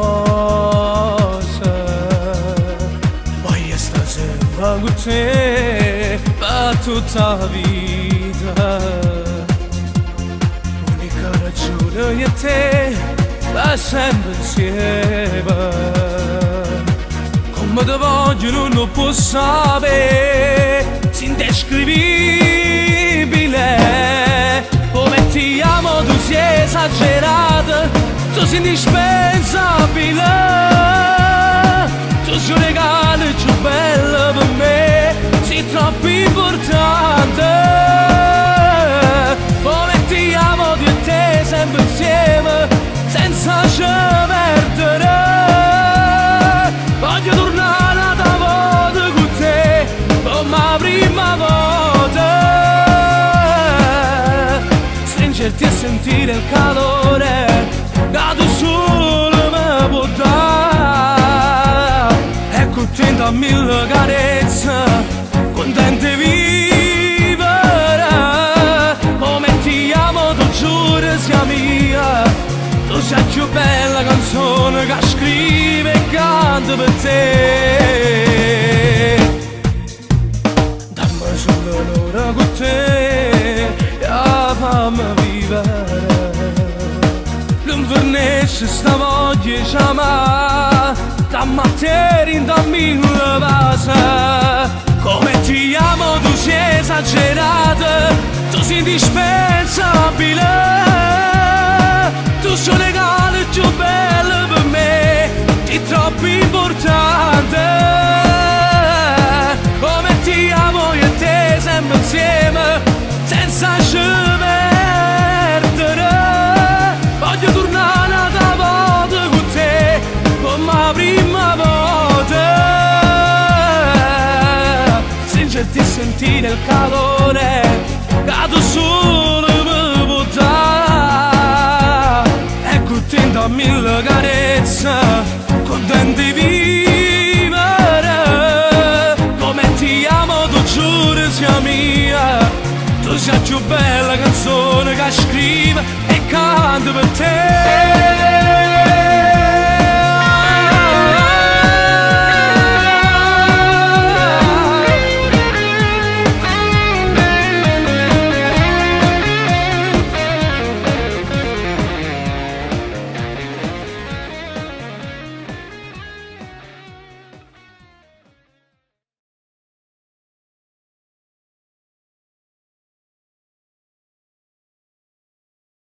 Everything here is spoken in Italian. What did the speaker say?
cosa. Voglio stare sempre con te per tutta la vita. L'unica ragione è te, per sempre insieme. Come te voglio non può sapere, si indescrivibile. Come ti amo, tu sei esagerata, tu sei indispensabile. Tu sei un regalo più bello per me, sei troppo importante. Come ti amo, io e te sempre insieme, senza ci perdere. Voglio tornare da volta con te, come la prima volta. Stringerti e sentire il calore, che tu solo mi può dare. E contento a mille carezze, contento di vivere. Come ti amo, tu giuro sia mia. Tu sei la più bella canzone che scrive e canta per te. Dammi solo un'ora con te e fammi vivere. L'invernesce sta voglia chiama, dammi a te da mille vase. Come ti amo, tu sei esagerata, tu sei indispensabile. Tu sei un regalo più bello per me, sei troppo importante. Come ti amo io e te sempre insieme, senza ci perdere. Voglio tornare da volta con te, come la prima volta. Stringerti e sentire il calore,